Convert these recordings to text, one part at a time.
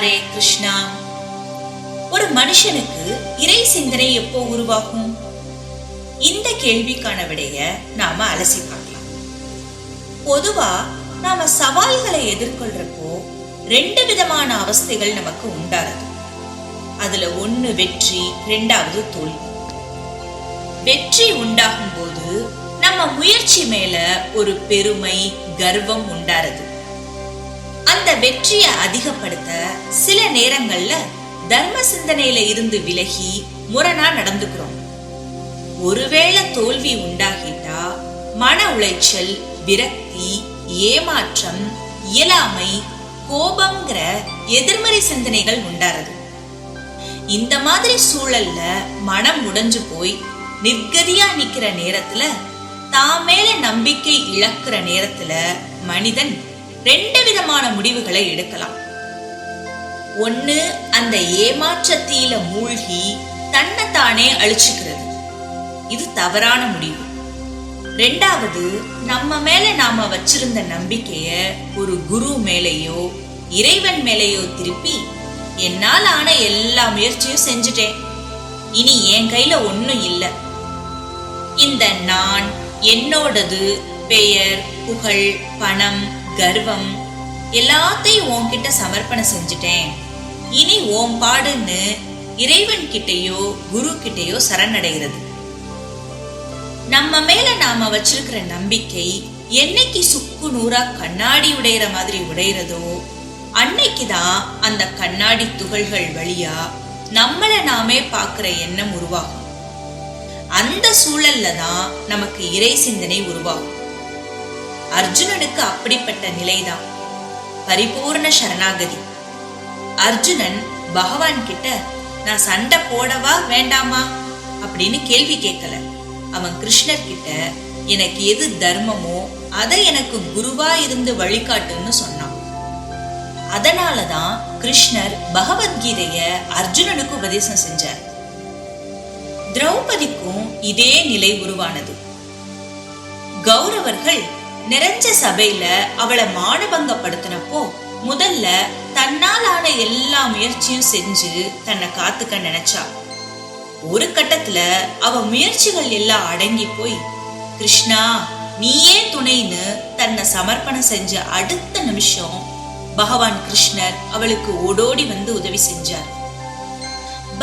ஹரே கிருஷ்ணா. ஒரு மனுஷனுக்கு இறை சிந்தனை எப்போ உருவாகும்? இந்த கேள்விக்கான விடைய நாம அலசி பார்க்கலாம். பொதுவா நாம சவால்களை எதிர்கொள்றப்போ 2 விதமான அவஸ்தைகள் நமக்கு உண்டாகுது. அதுல ஒண்ணு வெற்றி, 2வது தோல்வி. வெற்றி உண்டாகும் போது நம்ம முயற்சி மேல ஒரு பெருமை, கர்வம் உண்டாருது. அந்த வெற்றியை அதிகப்படுத்த சில நேரங்கள்ல தர்ம சிந்தனையில இருந்து விலகி முரணா நடந்துக்கிறோம். ஒருவேளை தோல்வி உண்டாகிட்டா மன உளைச்சல், விரக்தி, ஏமாற்றம், இயலாமை, கோபம்ங்கிற எதிர்மறை சிந்தனைகள் உண்டாருது. இந்த மாதிரி சூழல்ல மனம் உடைஞ்சு போய் நிர்கதியா நிக்கிற நேரத்துல, தான் மேல நம்பிக்கை இழக்கிற நேரத்துல மனிதன் 2 விதமான முடிவுகளை எடுக்கலாம். ஒண்ணு, அந்த ஏமாற்றத்தில மூழ்கி தன்னைத்தானே அழிச்சுக்கிறது. இது தவறான முடிவு. 2வது, நம்ம மேல நாம வச்சிருந்த நம்பிக்கைய ஒரு குரு மேலேயோ இறைவன் மேலேயோ திருப்பி, என்னால் ஆன எல்லா முயற்சியும் செஞ்சுட்டேன், இனி என் கையில ஒன்னும் இல்லை, இந்த நான், என்னோடது, பெயர், புகழ், பணம், கர்வம் எல்லாத்தையும் உன்கிட்ட சமர்ப்பணம் செஞ்சுட்டேன், இனி ஓம் பாடுன்னு இறைவன் கிட்டையோ குரு கிட்டையோ சரணடைகிறது. நம்ம மேல நாம வச்சிருக்கிற நம்பிக்கை என்னைக்கு சுக்கு நூறா கண்ணாடி உடையிற மாதிரி உடையிறதோ, அன்னைக்குதான் அந்த கண்ணாடி துகள்கள் வழியா நம்மள நாமே பாக்குற எண்ணம் உருவாகும். அந்த சூழல்ல தான் நமக்கு இறை சிந்தனை உருவாகும். அர்ஜுனனுக்கு அப்படிப்பட்ட நிலைதான் பரிபூர்ண சரணாகதி. அர்ஜுனன் பகவான் கிட்ட நான் சண்டை போடவா வேண்டாமா அப்படின்னு கேள்வி கேட்கல. அவன் கிருஷ்ணர் கிட்ட எனக்கு எது தர்மமோ அதை எனக்கு குருவா இருந்து வழிகாட்டுன்னு சொன்னான். அதனாலதான் கிருஷ்ணர் பகவத்கீதைய அர்ஜுனனுக்கு உபதேசம் செஞ்சார். திரௌபதிக்கும் இதே நிலை உருவானது. கௌரவர்கள் நிறைஞ்ச சபையில அவளை மானபங்கப்படுத்தினப்போ முதல்ல தன்னால் ஆன எல்லா முயற்சியும் செஞ்சு தன்னை காத்துக்க நினைச்சா. ஒரு கட்டத்துல அவ முயற்சிகள் எல்லாம் அடங்கி போய், கிருஷ்ணா நீயே துணைன்னு தன்னை சமர்ப்பணம் செஞ்ச அடுத்த நிமிஷம் பகவான் கிருஷ்ணர் அவளுக்கு ஓடோடி வந்து உதவி செஞ்சார்.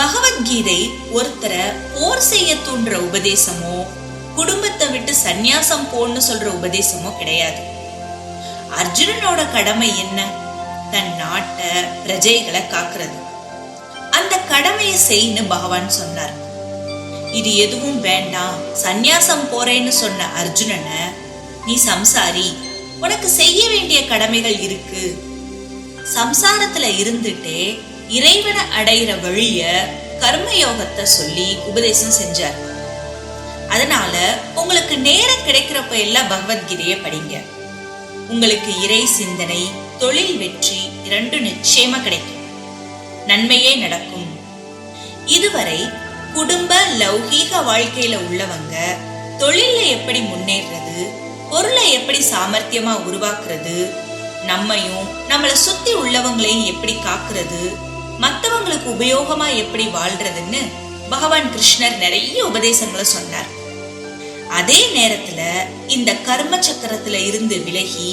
பகவத்கீதை ஒருத்தரை போர் செய்ய தூண்டுற உபதேசமோ, குடும்பத்தை விட்டு சந்நியாசம் போன்னு சொல்ற உபதேசமோ கிடையாது. அர்ஜுனனோட கடமை என்ன? தன் நாட்டை, பிரஜைகளை காக்குறது. அந்த கடமையை செய்யு பகவான் சொன்னார். இது எதுவும் வேண்டாம், சந்நியாசம் போறேன்னு சொன்ன அர்ஜுனனை, நீ சம்சாரி, உனக்கு செய்ய வேண்டிய கடமைகள் இருக்கு, சம்சாரத்துல இருந்துட்டே இறைவனை அடையிற வழிய கர்மயோகத்தை சொல்லி உபதேசம் செஞ்சார். அதனால உங்களுக்கு நேரம் கிடைக்கிறப்ப எல்லாம் பகவத்கீதைய படிங்க. உங்களுக்கு இறை சிந்தனை, தொழில் வெற்றி 2 நிச்சயமா கிடைக்கும், நன்மையே நடக்கும். இதுவரை குடும்ப லௌகீக வாழ்க்கையில உள்ளவங்க தொழில எப்படி முன்னேறது, பொருளை எப்படி சாமர்த்தியமா உருவாக்குறது, நம்மையும் நம்மளை சுத்தி உள்ளவங்களையும் எப்படி காக்குறது, மற்றவங்களுக்கு உபயோகமா எப்படி வாழ்றதுன்னு பகவான் கிருஷ்ணர் நிறைய உபதேசங்களை சொன்னார். அதே நேரத்துல இந்த கர்ம சக்கரத்துல இருந்து விலகி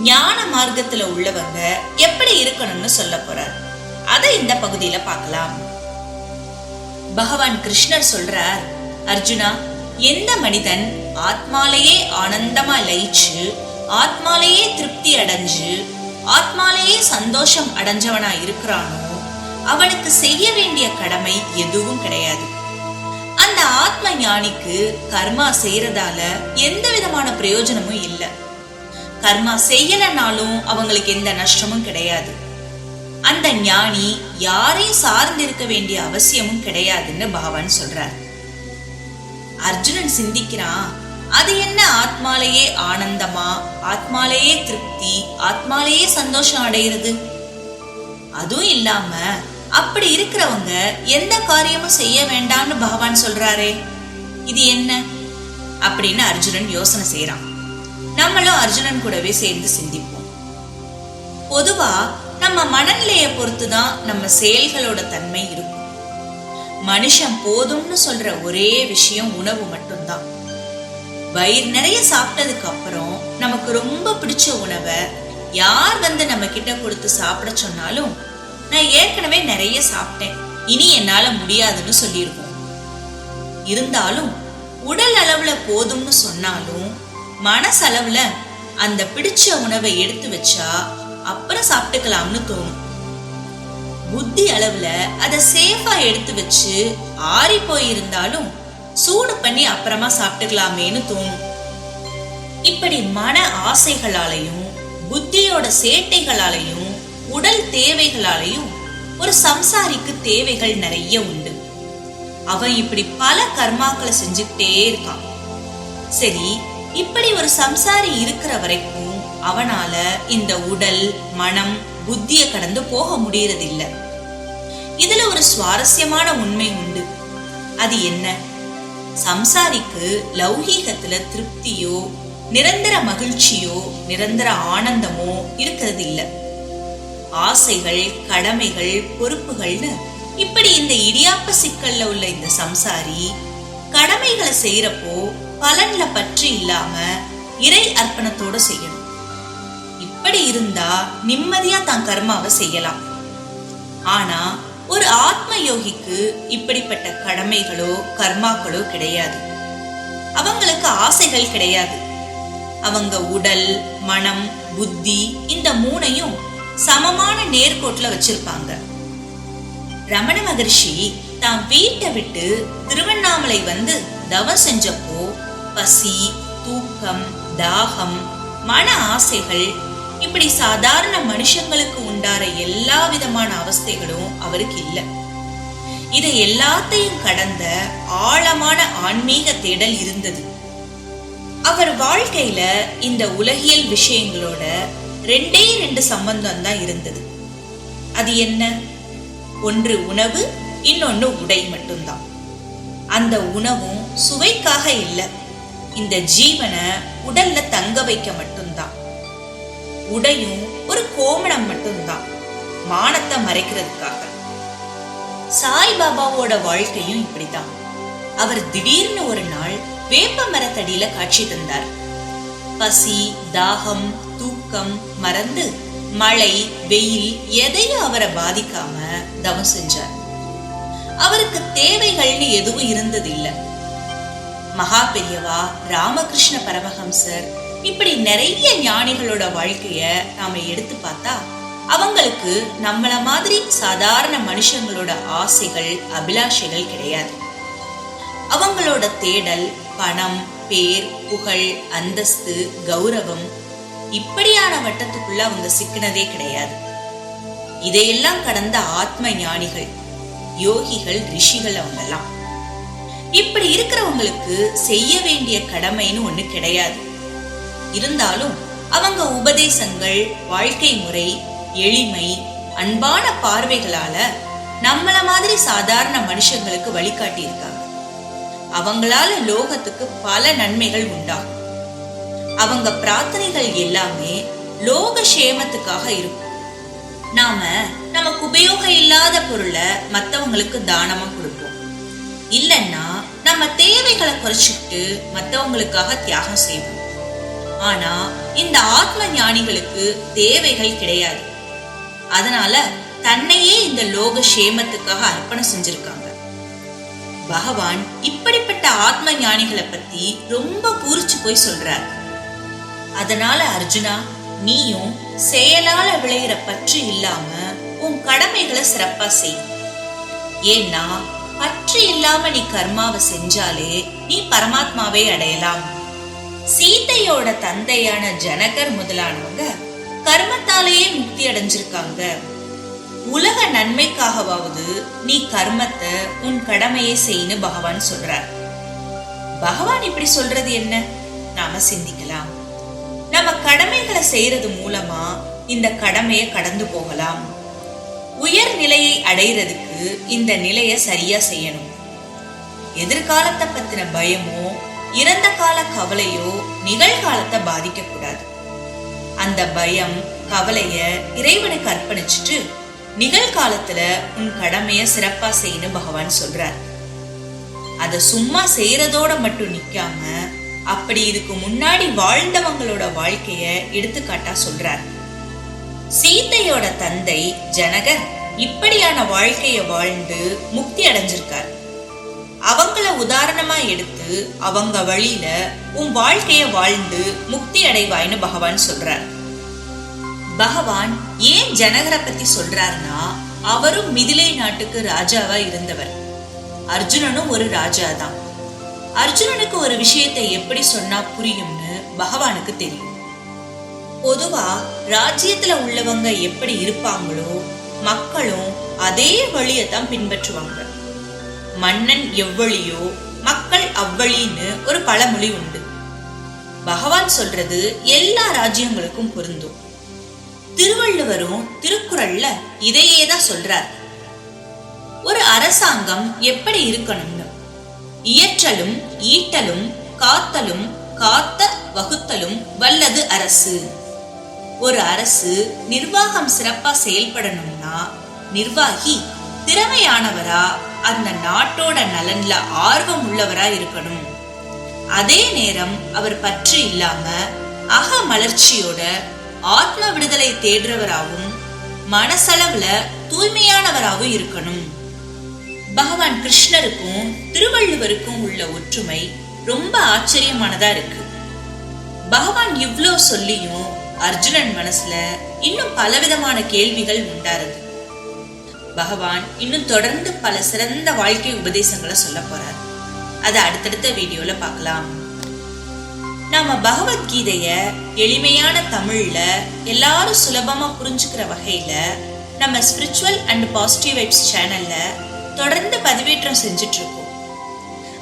ஞான மார்க்கத்துல உள்ளவங்க எப்படி இருக்கணும்னு சொல்ல போறார். அதை இந்த பகுதியில பார்க்கலாம். பகவான் கிருஷ்ணர் சொல்றார், அர்ஜுனா, எந்த மனிதன் ஆத்மாலேயே ஆனந்தமா லயிச்சு, ஆத்மாலேயே திருப்தி அடைஞ்சு, ஆத்மாலேயே சந்தோஷம் அடைஞ்சவனா இருக்கிறானோ அவனுக்கு செய்ய வேண்டிய கடமை எதுவும் கிடையாது. அந்த ஆத்ம ஞானிக்கு கர்மா செய்யறதால எந்த விதமான பிரயோஜனமும் இல்லை. கர்மா செய்யலனாலும் அவங்களுக்கு எந்த நஷ்டமும் கிடையாது. அந்த ஞானி யாரையும் சார்ந்திருக்க வேண்டிய அவசியமும் கிடையாதுன்னு பகவான் சொல்றார். அர்ஜுனன் சிந்திக்கிறான், அது என்ன ஆத்மாலேயே ஆனந்தமா, ஆத்மாலேயே திருப்தி, ஆத்மாலேயே சந்தோஷம் அடைகிறது? அதுவும் இல்லாம அப்படி இருக்கிறவங்க எந்த காரியமும் செய்ய வேண்டாம்னு பகவான் சொல்றாரே, இது என்ன அப்படின்னு அர்ஜுனன் யோசனை செய்யறான். நம்மளும் அர்ஜுனன் கூடவே சேர்ந்து சிந்திப்போம். பொதுவா நம்ம மனநிலையை பொறுத்துதான் நம்ம செயல்களோட தன்மை இருக்கும். மனுஷன் போதும்னு சொல்ற ஒரே விஷயம் உணவு மட்டும்தான். வயிறு நிறைய சாப்பிட்டதுக்கு அப்புறம் நமக்கு ரொம்ப பிடிச்ச உணவை யார் நம்ம கிட்ட கொடுத்து சாப்பிட சொன்னாலும் நான் ஏற்கனவே நிறைய சாப்பிட்டேன், இனி என்னால முடியாதுன்னு சொல்லியிருக்கோம். இருந்தாலும் உடல் அளவுல போதும்னு சொன்னாலும் மனசளவுல அந்த பிடிச்ச உணவை எடுத்து வச்சா அப்புறம் சாப்பிட்டுக்கலாம்னு தோணும். புத்தி அளவுல அதை சேஃபா எடுத்து வச்சு ஆறி போயிருந்தாலும் சூடு பண்ணி அப்புறமா சாப்பிட்டுக்கலாமேன்னு தோணும். இப்படி மன ஆசைகளாலையும் புத்தியோட சேட்டைகளாலையும் உடல் தேவைகளாலையும் ஒரு சம்சாரிக்கு தேவைகள் நிறைய உண்டு. அவன் இப்படி பல கர்மாக்களை செஞ்சுக்கிட்டே இருக்கான். சரி, இப்படி ஒரு சம்சாரி இருக்கிற வரைக்கும் அவனால இந்த உடல் மனம் புத்திய கடந்து போக முடியறதில்லை. இதுல ஒரு சுவாரஸ்யமான உண்மை உண்டு. அது என்ன? சம்சாரிக்கு லௌகீகத்துல திருப்தியோ நிரந்தர மகிழ்ச்சியோ நிரந்தர ஆனந்தமோ இருக்கிறது இல்ல. ஆசைகள், கடமைகள், பொறுப்புகள்னு இப்படி இந்த இடியாப்ப சிக்கல்ல உள்ள இந்த சம்சாரி கடமைகளை செய்யறப்போ பலன்ல பற்று இல்லாம இறை அர்ப்பணத்தோட செய்யணும். இப்படி இருந்தா நிம்மதியா தான் கர்மாவை செய்யலாம். ஆனா ஒரு ஆத்ம யோகிக்கு இப்படிப்பட்ட கடமைகளோ கர்மாக்களோ கிடையாது. அவங்களுக்கு ஆசைகள் கிடையாது. அவங்க உடல், மனம், புத்தி இந்த மூணையும் சமமான நேர்கோட்டுல வச்சிருப்பாங்க. ரமண மகரிஷி தான் வீட்டை விட்டு திருவண்ணாமலை வந்து தவம் செஞ்சப்போ பசி, தூக்கம், தாகம், மன ஆசைகள் இப்படி சாதாரண மனுஷங்களுக்கு உண்டார எல்லா விதமான அவஸ்தைகளும் அவருக்கு இல்லை. இதை எல்லாத்தையும் கடந்த ஆழமான ஆன்மீக தேடல் இருந்தது. அவர் வாழ்க்கையில இந்த உலகியல் விஷயங்களோட ரெண்டே சம்பந்தம் தான் இருந்தது. அது என்ன? ஒன்று உணவு, இன்னொன்னு உடை மட்டும்தான். அந்த உணவும் சுவைக்காக இல்லை, இந்த ஜீவனை உடல்ல தங்க வைக்க மட்டும்தான். உடையும் ஒரு கோமணம் மட்டும்தான், மானத்தை மறைக்கிறதுக்காக. சாய்பாபாவோட வாழ்க்கையும் இப்படிதான். அவர் திடீர்னு ஒரு நாள் வேப்ப மரத்தடியில காட்சி தந்தார். பசி, தாகம், தூக்கம் மறந்து மழை, வெயில் எதையும் அவரை பாதிக்காம தவம் செஞ்சார். அவருக்கு தேவைகள்னு எதுவும் இருந்ததில்லை. மகா பெரியவா, ராமகிருஷ்ண பரமஹம்சர் இப்படி நிறைய ஞானிகளோட வாழ்க்கைய நாம எடுத்து பார்த்தா அவங்களுக்கு நம்மள மாதிரி சாதாரண மனுஷங்களோட ஆசைகள், அபிலாஷைகள் கிடையாது. அவங்களோட தேடல் பணம், பேர், புகழ், அந்தஸ்து, கௌரவம் இப்படியான வட்டத்துக்குள்ள அவங்க சிக்கினதே கிடையாது. இதையெல்லாம் கடந்த ஆத்ம ஞானிகள், யோகிகள், ரிஷிகள் அவங்கெல்லாம். இப்படி இருக்கிறவங்களுக்கு செய்ய வேண்டிய கடமைன்னு ஒண்ணு கிடையாது. இருந்தாலும் அவங்க உபதேசங்கள், வாழ்க்கை முறை, எளிமை, அன்பான பார்வைகளால நம்மள மாதிரி சாதாரண மனுஷங்களுக்கு வழிகாட்டி இருக்காங்க. அவங்களால லோகத்துக்கு பல நன்மைகள் உண்டாகும். அவங்க பிரார்த்தனைகள் எல்லாமே லோக சேமத்துக்காக இருக்கும். நாம நமக்கு உபயோகம் இல்லாத பொருளை மத்தவங்களுக்கு தானமா கொடுப்போம். இல்லைன்னா நம்ம தேவைகளை குறைச்சிட்டு மத்தவங்களுக்காக தியாகம் செய்வோம். ஆனா இந்த ஆத்ம ஞானிகளுக்கு தேவைகள் கிடையாது. அதனால தன்னையே இந்த லோக சேமத்துக்காக அர்ப்பணம் செஞ்சிருக்காங்க. பகவான் இப்படிப்பட்ட ஆத்ம ஞானிகளை பத்தி ரொம்ப பூரிச்சு போய் சொல்றார். அதனால அர்ஜுனா, நீயும் செயலால விளையிற பற்று இல்லாம உன் கடமைகளை சிறப்பா செய். ஏன்னா பற்று இல்லாம நீ கர்மாவை செஞ்சாலே நீ பரமாத்மாவை அடையலாம். சீதையோட தந்தையான ஜனகர் முதலானவங்க கர்மத்தாலேயே முக்தி அடைஞ்சிருக்காங்க. உலக நன்மைக்காகவாவது நீ கர்மத்தை, உன் கடமையை செய்யு பகவான் சொல்றார். பகவான் இப்படி சொல்றது என்ன? நாம சிந்திக்கலாம். நம்ம கடமைகளை செய்யறது மூலமா இந்த கடமையை கடந்து போகலாம். உயர் நிலையை அடைகிறதுக்கு இந்த நிலையை சரியா செய்யணும். எதிர்காலத்தை பத்தின பயமோ இறந்த கால கவலையோ நிகழ்காலத்தை பாதிக்க கூடாது. அந்த பயம், கவலைய இறைவனுக்கு அர்ப்பணிச்சுட்டு நிகழ்காலத்துல உன் கடமைய சிறப்பா செய்யணும் பகவான் சொல்றார். அத சும்மா செய்யறதோட மட்டும் நிக்காம அப்படி இதுக்கு முன்னாடி வாழ்ந்தவங்களோட வாழ்க்கைய எடுத்துக்காட்டா சொல்றார். சீதையோட தந்தை ஜனகர் இப்படியான வாழ்க்கைய வாழ்ந்து முக்தி அடைஞ்சிருக்கார். அவங்கள உதாரணமா எடுத்து அவங்க வழியில உன் வாழ்க்கைய வாழ்ந்து முக்தி அடைவாய்னு பகவான் சொல்றார். பகவான் ஏன் ஜனகரை பத்தி சொல்றாருன்னா, அவரும் மிதிலை நாட்டுக்கு ராஜாவா இருந்தவர். அர்ஜுனனும் ஒரு ராஜா தான். அர்ஜுனனுக்கு ஒரு விஷயத்தை எப்படி சொன்னா புரியும்னு பகவானுக்கு தெரியும். பொதுவா ராஜ்யத்துல உள்ளவங்க எப்படி இருப்பாங்களோ மக்களும் அதே வழியத்தான் பின்பற்றுவாங்க. மன்னன் எவ்வளியோ மக்கள் அவ்வளின்னு ஒரு பழமொழி உண்டு. பகவான் சொல்றது எல்லா ராஜ்யங்களுக்கும் பொருந்தும். திருவள்ளுவரும் திருக்குறள்ல இதையேதான் சொல்றார். ஒரு அரசாங்கம் எப்படி இருக்கணும்னு, இயற்றலும் ஈட்டலும் காத்தலும் காத்த வகுத்தலும் வல்லது அரசு. ஒரு அரசு நிர்வாகம் சிறப்பா செயல்படணும்னா நிர்வாகி திறமையானவரா, அந்த நாட்டோட நலன்ல ஆர்வம் உள்ளவரா இருக்கணும். அதே நேரம் அவர் பற்று இல்லாம அக மலர்ச்சியோட ஆத்ம விடுதலை தேடுறவராகவும் மனசளவுல தூய்மையானவராகவும் இருக்கணும். பகவான் கிருஷ்ணருக்கும் திருவள்ளுவருக்கும் உள்ள ஒற்றுமை ரொம்ப ஆச்சரியமானதா இருக்கு. பகவான் இவ்ளோ சொல்லியும் அர்ஜுனன் மனசுல இன்னும் பலவிதமான கேள்விகள் உண்டாருது. பகவான் இன்னும் தொடர்ந்து பல சிறந்த வாழ்க்கை உபதேசங்களை சொல்ல போறார். அதை அடுத்தடுத்த வீடியோல பார்க்கலாம். நாம பகவத்கீதைய எளிமையான தமிழ்ல எல்லாரும் சுலபமா புரிஞ்சுக்கிற வகையில நம்ம ஸ்பிரிச்சுவல் அண்ட் பாசிட்டிவ் வைப்ஸ் சேனல்ல தொடர்ந்து பதிவேற்றம் செஞ்சுட்டு இருக்கோம்.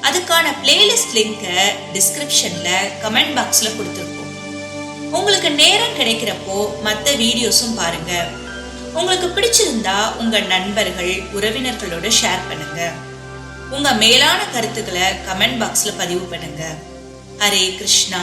அதுக்கான பிளேலிஸ்ட் லிங்க டிஸ்கிரிப்ஷன்ல கமெண்ட் பாக்ஸ்ல கொடுத்துருக்கோம். உங்களுக்கு நேரம் கிடைக்கிறப்போ மற்ற வீடியோஸும் பாருங்க. உங்களுக்கு பிடிச்சிருந்தா உங்க நண்பர்கள் உறவினர்களோட ஷேர் பண்ணுங்க. உங்க மேலான கருத்துக்களை கமெண்ட் பாக்ஸ்ல பதிவு பண்ணுங்க. ஹரே கிருஷ்ணா.